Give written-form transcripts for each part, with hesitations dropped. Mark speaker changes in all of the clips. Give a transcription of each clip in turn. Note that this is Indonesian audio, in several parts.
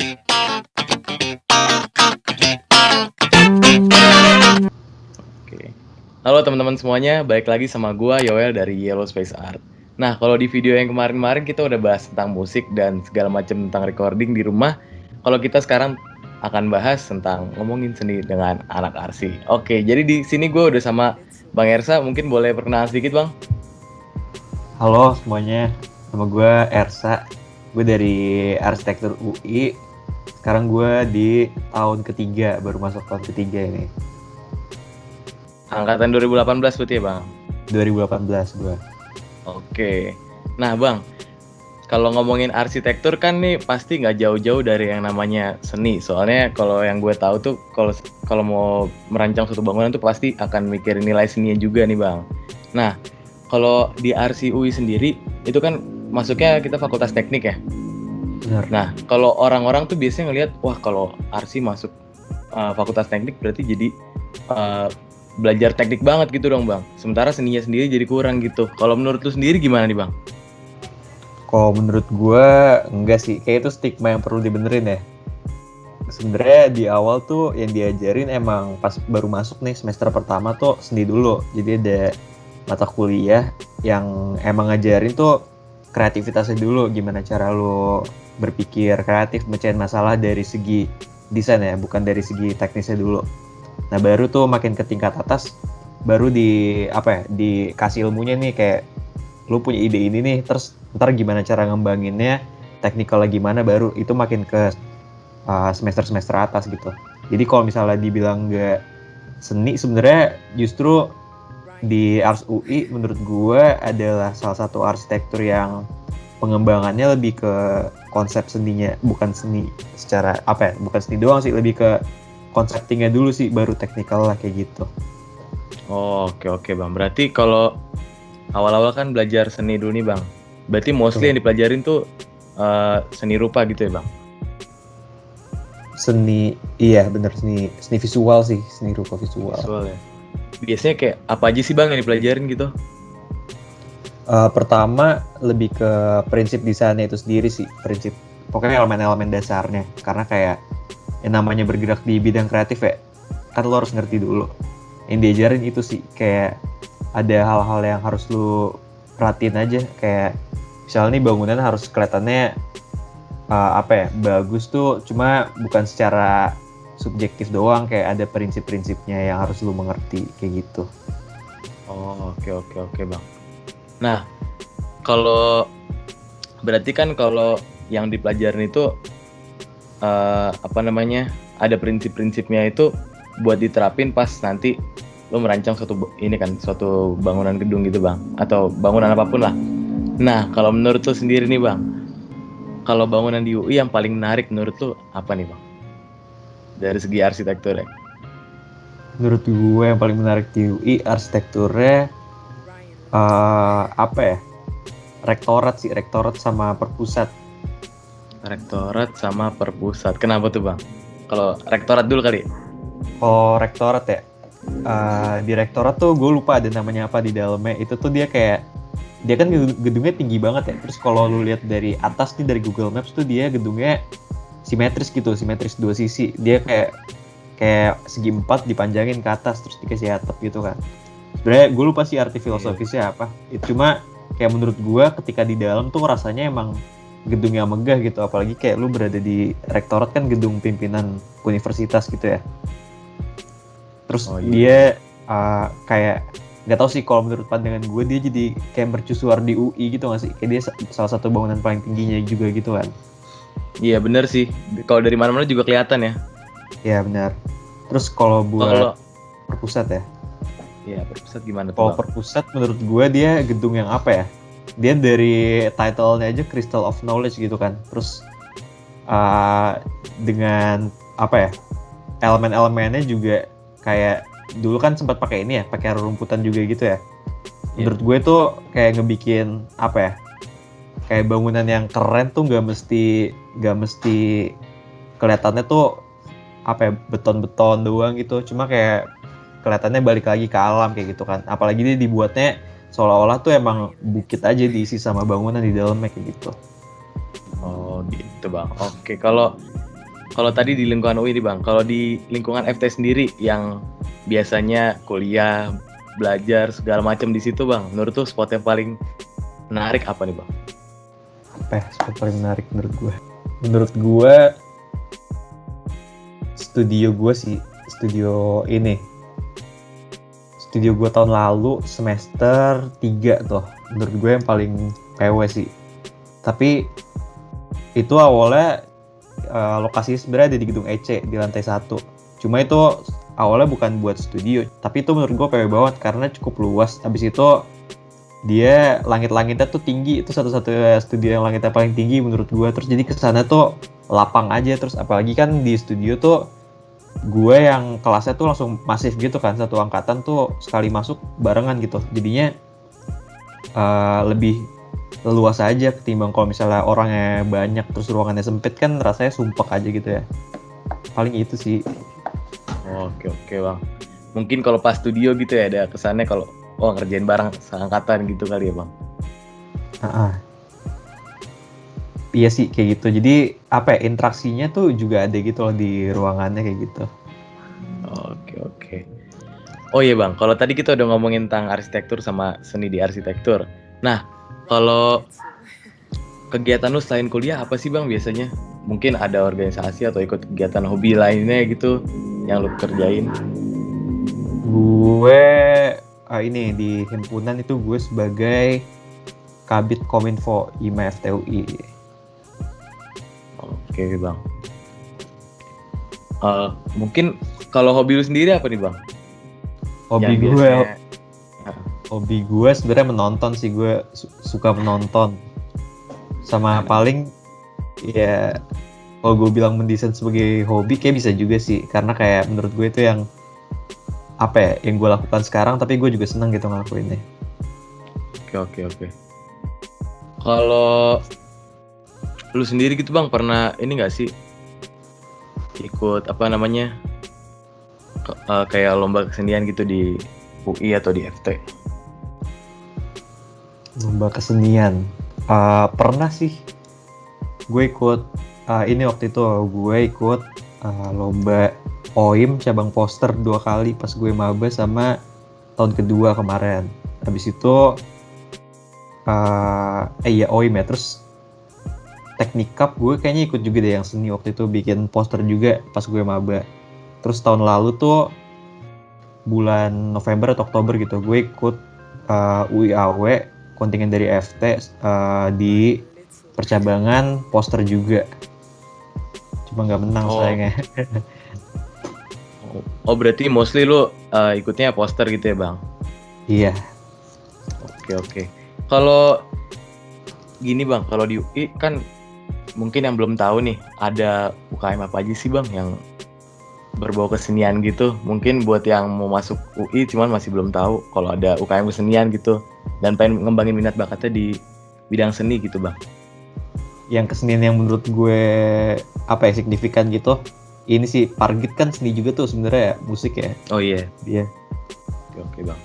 Speaker 1: Oke. Halo teman-teman semuanya, balik lagi sama gua Yoel dari Yellow Space Art. Nah, kalau di video yang kemarin-kemarin kita udah bahas tentang musik dan segala macam tentang recording di rumah. Kalau kita sekarang akan bahas tentang ngomongin seni dengan anak arsi. Oke, jadi di sini gue udah sama Bang Ersa, mungkin boleh perkenalan sedikit, Bang?
Speaker 2: Halo semuanya, nama gue Ersa. Gue dari Arsitektur UI. Sekarang gue di tahun ketiga, baru masuk tahun ketiga ini.
Speaker 1: Angkatan 2018 berarti ya, Bang?
Speaker 2: 2018 gue.
Speaker 1: Oke. Nah, Bang, kalau ngomongin arsitektur kan nih pasti nggak jauh-jauh dari yang namanya seni. Soalnya kalau yang gue tahu tuh kalau mau merancang suatu bangunan tuh pasti akan mikirin nilai seninya juga nih, Bang. Nah, kalau di Arsi UI sendiri itu kan masuknya kita fakultas teknik ya.
Speaker 2: Benar.
Speaker 1: Nah, kalau orang-orang tuh biasanya ngelihat, wah kalau Arsi masuk fakultas teknik berarti jadi belajar teknik banget gitu dong, Bang. Sementara seninya sendiri jadi kurang gitu. Kalau menurut lu sendiri gimana nih, Bang?
Speaker 2: Kalau menurut gue enggak sih, kayak itu stigma yang perlu dibenerin ya. Sebenarnya di awal tuh yang diajarin emang pas baru masuk nih semester pertama tuh seni dulu. Jadi ada mata kuliah yang emang ngajarin tuh kreativitasnya dulu, gimana cara lo berpikir kreatif, mecahin masalah dari segi desain ya, bukan dari segi teknisnya dulu. Nah baru tuh makin ke tingkat atas, baru dikasih ilmunya nih, kayak lu punya ide ini nih, terus ntar gimana cara ngembanginnya, teknikalnya gimana, baru itu makin ke semester-semester atas gitu. Jadi kalau misalnya dibilang nggak seni, sebenarnya justru di Ars UI menurut gue adalah salah satu arsitektur yang pengembangannya lebih ke konsep seninya, bukan seni secara bukan seni doang sih, lebih ke konseptingnya dulu sih, baru teknikal lah kayak gitu.
Speaker 1: Oh, oke Bang. Berarti kalau awal-awal kan belajar seni dulu nih, Bang. Berarti mostly yang dipelajarin tuh seni rupa gitu ya, Bang?
Speaker 2: Seni, iya bener, seni visual sih, seni rupa visual.
Speaker 1: Visual ya. Biasanya kayak apa aja sih, Bang, yang dipelajarin gitu?
Speaker 2: Pertama lebih ke prinsip desainnya itu sendiri sih, prinsip pokoknya elemen-elemen dasarnya, karena kayak yang namanya bergerak di bidang kreatif ya, kan lo harus ngerti dulu. Yang diajarin itu sih, kayak ada hal-hal yang harus lo perhatiin aja, kayak misalnya nih bangunan harus kelihatannya bagus tuh, cuma bukan secara subjektif doang, kayak ada prinsip-prinsipnya yang harus lo mengerti kayak gitu.
Speaker 1: Oh, oke Bang. Nah, kalau berarti kan kalau yang dipelajarin itu ada prinsip-prinsipnya itu buat diterapin pas nanti lo merancang suatu bangunan gedung gitu, Bang, atau bangunan apapun lah. Nah, kalau menurut lo sendiri nih, Bang, kalau bangunan di UI yang paling menarik menurut lo apa nih, Bang, dari segi arsitektur ya?
Speaker 2: Menurut gue yang paling menarik di UI arsitekturnya rektorat sama perpusat.
Speaker 1: Rektorat sama perpusat. Kenapa tuh, Bang? Kalau rektorat dulu kali.
Speaker 2: Oh, rektorat ya. Di rektorat tuh gue lupa ada namanya apa di dalamnya. Itu tuh dia kan gedungnya tinggi banget ya. Terus kalau lu lihat dari atas nih, dari Google Maps tuh dia gedungnya simetris gitu, simetris dua sisi. Dia kayak segi 4 dipanjangin ke atas terus dikasih atap gitu kan. Sebenarnya gue lupa sih arti filosofisnya apa. Itu cuma kayak menurut gue ketika di dalam tuh rasanya emang gedung yang megah gitu, apalagi kayak lu berada di rektorat kan, gedung pimpinan universitas gitu ya. Terus dia kayak nggak tahu sih, kalau menurut pandangan gue dia jadi kayak mercusuar di UI gitu nggak sih, kayak dia salah satu bangunan paling tingginya juga gitu kan.
Speaker 1: Iya benar sih, kalau dari mana-mana juga kelihatan ya.
Speaker 2: Iya benar. Terus kalau buat perpusat ya.
Speaker 1: Iya, perpusat gimana tuh,
Speaker 2: Kalau
Speaker 1: Bang?
Speaker 2: perpusat menurut gue dia gedung yang apa ya, dia dari title-nya aja Crystal of Knowledge gitu kan. Terus dengan elemen-elemennya juga kayak dulu kan sempat pakai ini ya, pakai rumputan juga gitu ya. Menurut gue tuh kayak ngebikin kayak bangunan yang keren tuh nggak mesti kelihatannya tuh beton-beton doang gitu, cuma kayak kelihatannya balik lagi ke alam kayak gitu kan. Apalagi dia dibuatnya seolah-olah tuh emang bukit aja diisi sama bangunan di dalamnya kayak gitu.
Speaker 1: Oh gitu, Bang. Oke, kalau kalau tadi di lingkungan UI nih Bang, kalau di lingkungan FT sendiri yang biasanya kuliah, belajar segala macam di situ Bang, menurut tuh spot yang paling menarik apa nih Bang?
Speaker 2: Apa ya, spot paling menarik menurut gue? Menurut gue studio gue sih, studio gue tahun lalu semester 3 tuh, menurut gue yang paling PW sih. Tapi itu awalnya lokasinya sebenarnya ada di gedung EC di lantai 1. Cuma itu awalnya bukan buat studio, tapi itu menurut gue PW banget karena cukup luas. Habis itu dia langit-langitnya tuh tinggi, itu satu-satunya studio yang langitnya paling tinggi menurut gue. Terus jadi kesana tuh lapang aja, terus apalagi kan di studio tuh gue yang kelasnya tuh langsung masif gitu kan, satu angkatan tuh sekali masuk barengan gitu, jadinya lebih luas aja ketimbang kalau misalnya orangnya banyak terus ruangannya sempit kan rasanya sumpek aja gitu ya. Paling itu sih.
Speaker 1: Oke Bang, mungkin kalau pas studio gitu ya ada kesannya kalau ngerjain bareng seangkatan gitu kali ya Bang.
Speaker 2: Iya sih kayak gitu. Jadi apa ya, interaksinya tuh juga ada gitu loh di ruangannya kayak gitu.
Speaker 1: Oke. Oh iya Bang, kalau tadi kita udah ngomongin tentang arsitektur sama seni di arsitektur. Nah, kalau kegiatan lu selain kuliah apa sih Bang biasanya? Mungkin ada organisasi atau ikut kegiatan hobi lainnya gitu yang lu kerjain?
Speaker 2: Gue ini di himpunan itu gue sebagai Kabid Kominfo IMA FTUI.
Speaker 1: Oke Bang. Mungkin kalau hobi lu sendiri apa nih Bang?
Speaker 2: Hobi gue sebenarnya menonton sih, gue suka menonton. Sama paling ya kalau gue bilang mendesain sebagai hobi kayak bisa juga sih, karena kayak menurut gue itu yang apa ya, yang gue lakukan sekarang tapi gue juga senang gitu ngelakuinnya.
Speaker 1: Oke. Kalau lu sendiri gitu Bang pernah ini nggak sih ikut apa namanya kayak lomba kesenian gitu di UI atau di FT?
Speaker 2: Lomba kesenian pernah sih. Gue ikut ini waktu itu gue ikut lomba OIM cabang poster 2 kali pas gue maba sama tahun kedua kemarin. Habis itu OIM ya, terus Teknikap gue kayaknya ikut juga deh yang seni waktu itu, bikin poster juga pas gue maba. Terus tahun lalu tuh bulan November atau Oktober gitu gue ikut UIAW kontingen dari FT di percabangan poster juga. Cuma nggak menang sayangnya.
Speaker 1: Berarti mostly lu ikutnya poster gitu ya Bang?
Speaker 2: Iya.
Speaker 1: Oke. Kalau gini Bang, kalau di UI kan mungkin yang belum tahu nih, ada UKM apa aja sih Bang yang berbau kesenian gitu? Mungkin buat yang mau masuk UI cuman masih belum tahu kalau ada UKM kesenian gitu dan pengen ngembangin minat bakatnya di bidang seni gitu Bang.
Speaker 2: Yang kesenian yang menurut gue signifikan gitu, ini sih Pargit kan seni juga tuh sebenarnya ya, musik ya.
Speaker 1: Oh iya.
Speaker 2: Iya.
Speaker 1: Oke Bang.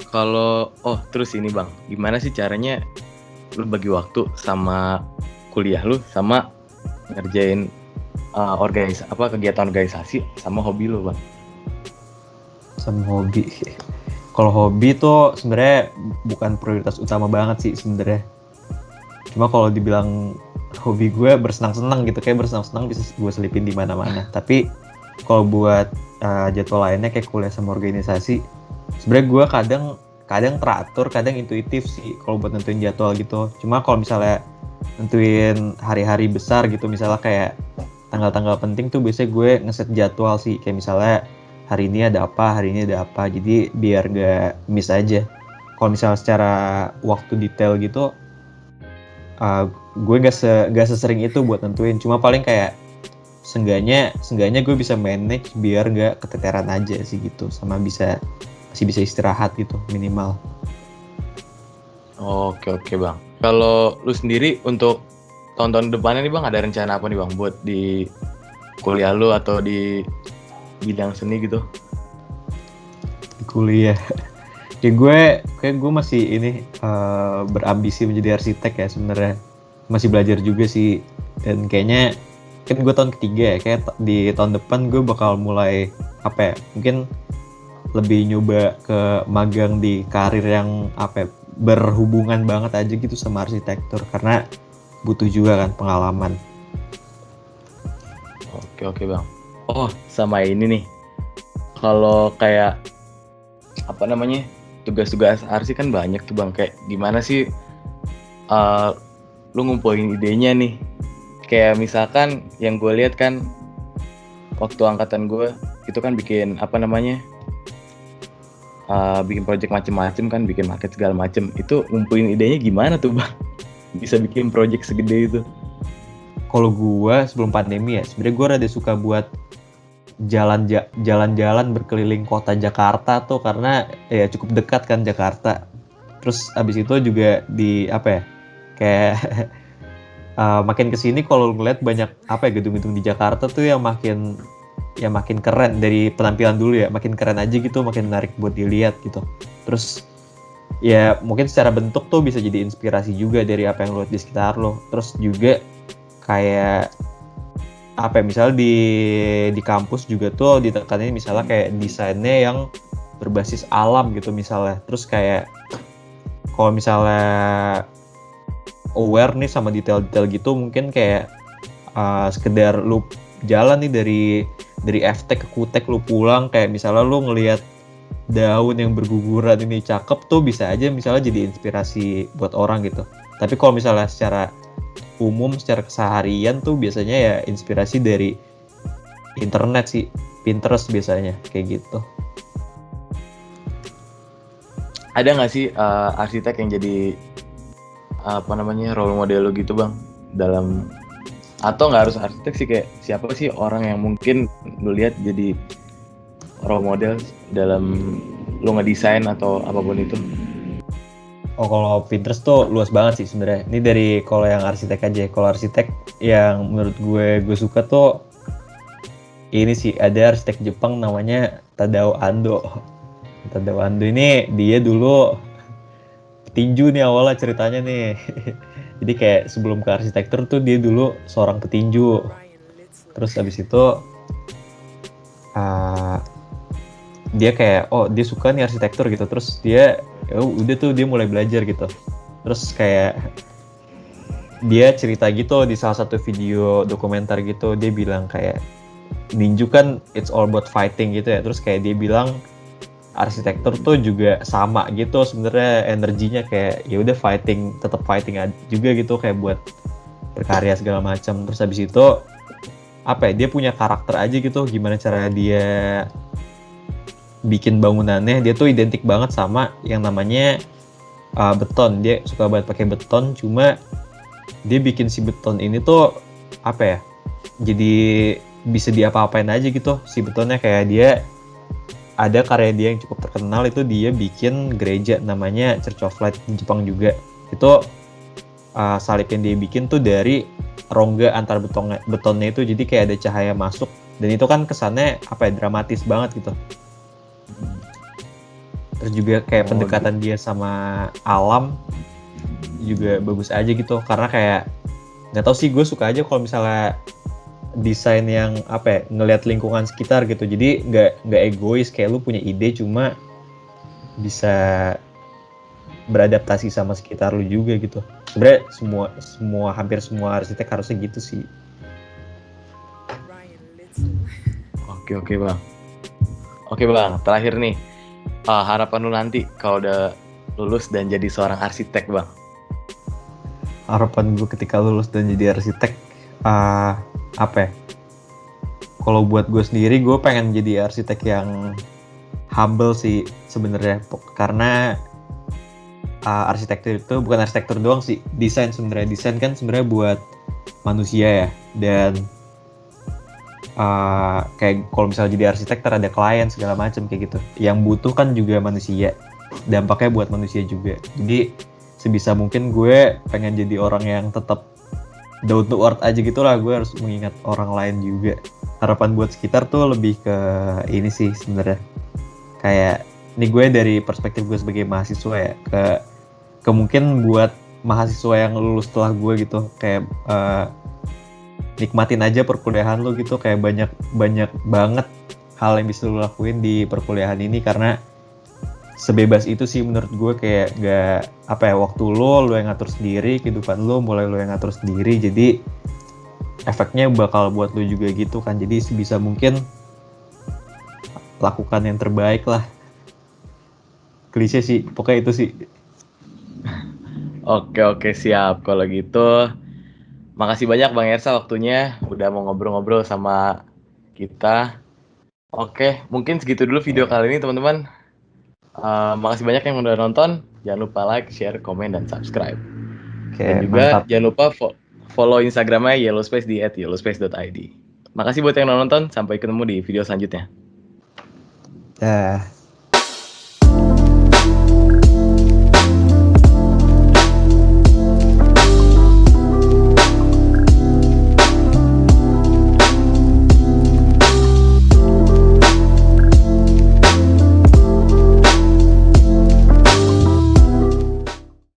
Speaker 1: Kalau terus ini Bang, gimana sih caranya lu bagi waktu sama kuliah lu sama ngerjain kegiatan organisasi sama hobi lu Bang?
Speaker 2: Sama hobi. Kalau hobi tuh sebenarnya bukan prioritas utama banget sih sebenarnya. Cuma kalau dibilang hobi gue bersenang-senang gitu, kayak bersenang-senang bisa gue selipin di mana-mana. Tapi kalau buat jadwal lainnya kayak kuliah sama organisasi, sebenarnya gue kadang teratur, kadang intuitif sih kalau buat nentuin jadwal gitu. Cuma kalau misalnya nentuin hari-hari besar gitu, misalnya kayak tanggal-tanggal penting tuh biasanya gue ngeset jadwal sih, kayak misalnya hari ini ada apa, jadi biar gak miss aja. Kalau misalnya secara waktu detail gitu gue gak sesering itu buat nentuin, cuma paling kayak seenggaknya gue bisa manage biar gak keteteran aja sih gitu, sama masih bisa istirahat gitu minimal.
Speaker 1: Oke Bang. Kalau lu sendiri untuk tahun-tahun depannya nih Bang, ada rencana apa nih Bang buat di kuliah lu atau di bidang seni gitu?
Speaker 2: Di kuliah, kayak gue masih berambisi menjadi arsitek ya sebenarnya. Masih belajar juga sih, dan kayaknya kan gue tahun ketiga ya, kayak di tahun depan gue bakal mulai apa ya, mungkin lebih nyoba ke magang di karir yang apa ya, berhubungan banget aja gitu sama arsitektur, karena butuh juga kan pengalaman.
Speaker 1: Oke bang. Oh sama ini nih, kalau kayak apa namanya tugas-tugas arsi kan banyak tuh bang. Kayak gimana sih lu ngumpulin idenya nih? Kayak misalkan yang gue lihat kan waktu angkatan gue itu kan bikin apa namanya bikin project macem-macem kan, bikin market segala macem. Itu ngumpulin idenya gimana tuh bang? Bisa bikin project segede itu?
Speaker 2: Kalau gue sebelum pandemi ya, sebenarnya gue rada suka buat jalan-jalan berkeliling kota Jakarta tuh, karena ya cukup dekat kan Jakarta. Terus abis itu juga di apa ya, kayak makin kesini kalau ngeliat banyak apa ya, gedung-gedung di Jakarta tuh yang makin keren dari penampilan dulu ya, makin keren aja gitu, makin menarik buat dilihat gitu. Terus ya mungkin secara bentuk tuh bisa jadi inspirasi juga dari apa yang lo lihat di sekitar lo. Terus juga kayak apa ya, misalnya di kampus juga tuh ditekanin misalnya kayak desainnya yang berbasis alam gitu misalnya. Terus kayak kalau misalnya aware nih sama detail-detail gitu, mungkin kayak sekedar lu jalan nih dari FTech ke Kutek, lu pulang kayak misalnya lu ngelihat daun yang berguguran ini cakep tuh, bisa aja misalnya jadi inspirasi buat orang gitu. Tapi kalau misalnya secara umum, secara keseharian tuh biasanya ya inspirasi dari internet sih, Pinterest biasanya kayak gitu.
Speaker 1: Ada nggak sih arsitek yang jadi apa namanya role model lo gitu bang, dalam, atau nggak harus arsitek sih, kayak siapa sih orang yang mungkin lo lihat jadi role model dalam lo ngedesain atau apapun itu?
Speaker 2: Oh, kalau Pinterest tuh luas banget sih sebenarnya. Ini dari kalau yang arsitek aja. Kalau arsitek yang menurut gue suka tuh ini sih, ada arsitek Jepang namanya Tadao Ando. Tadao Ando ini dia dulu petinju nih awalnya ceritanya nih. Jadi kayak sebelum ke arsitektur tuh dia dulu seorang petinju. Terus habis itu dia kayak dia suka nih arsitektur gitu. Terus dia udah tuh dia mulai belajar gitu. Terus kayak dia cerita gitu di salah satu video dokumenter gitu, dia bilang kayak ninju kan it's all about fighting gitu ya. Terus kayak dia bilang arsitektur tuh juga sama gitu sebenarnya, energinya kayak ya udah fighting, tetap fighting juga gitu, kayak buat berkarya segala macam. Terus habis itu apa ya, dia punya karakter aja gitu, gimana cara dia bikin bangunannya. Dia tuh identik banget sama yang namanya beton. Dia suka banget pakai beton, cuma dia bikin si beton ini tuh apa ya, jadi bisa diapa-apain aja gitu si betonnya. Kayak dia ada karya dia yang cukup terkenal, itu dia bikin gereja namanya Church of Light di Jepang juga. Itu salib yang dia bikin tuh dari rongga antar betonnya itu, jadi kayak ada cahaya masuk, dan itu kan kesannya apa ya, dramatis banget gitu. Terus juga kayak pendekatan dia sama alam juga bagus aja gitu, karena kayak nggak tahu sih, gue suka aja kalau misalnya desain yang apa ya, ngelihat lingkungan sekitar gitu. Jadi nggak egois, kayak lu punya ide cuma bisa beradaptasi sama sekitar lu juga gitu. Sebenarnya hampir semua arsitek harusnya gitu sih.
Speaker 1: Oke bang, terakhir nih, harapan lu nanti kalau udah lulus dan jadi seorang arsitek bang?
Speaker 2: Harapan gue ketika lulus dan jadi arsitek apa ya, kalau buat gue sendiri, gue pengen jadi arsitek yang humble sih sebenarnya, karena arsitektur itu bukan arsitektur doang sih, desain sebenarnya. Desain kan sebenarnya buat manusia ya, dan kayak kalau misalnya jadi arsitek ada klien segala macam kayak gitu, yang butuh kan juga manusia, dampaknya buat manusia juga. Jadi sebisa mungkin gue pengen jadi orang yang tetap down to earth aja gitu lah. Gue harus mengingat orang lain juga. Harapan buat sekitar tuh lebih ke ini sih sebenarnya, kayak ini gue dari perspektif gue sebagai mahasiswa ya, ke mungkin buat mahasiswa yang lulus setelah gue gitu, kayak nikmatin aja perkuliahan lu gitu, kayak banyak banget hal yang bisa lu lakuin di perkuliahan ini, karena sebebas itu sih menurut gue. Kayak gak apa ya, waktu lu yang ngatur sendiri, kehidupan lu mulai lu yang ngatur sendiri, jadi efeknya bakal buat lu juga gitu kan. Jadi sebisa mungkin lakukan yang terbaik lah. Klise sih, pokoknya itu sih.
Speaker 1: Oke, siap. Kalau gitu, makasih banyak Bang Ersa waktunya udah mau ngobrol-ngobrol sama kita. Oke, mungkin segitu dulu video kali ini teman-teman. Makasih banyak yang udah nonton. Jangan lupa like, share, komen, dan subscribe.
Speaker 2: Oke,
Speaker 1: Dan juga
Speaker 2: mantap.
Speaker 1: jangan lupa follow Instagramnya Yellowspace di @yellowspace.id. Makasih buat yang udah nonton. Sampai ketemu di video selanjutnya.
Speaker 2: Dah.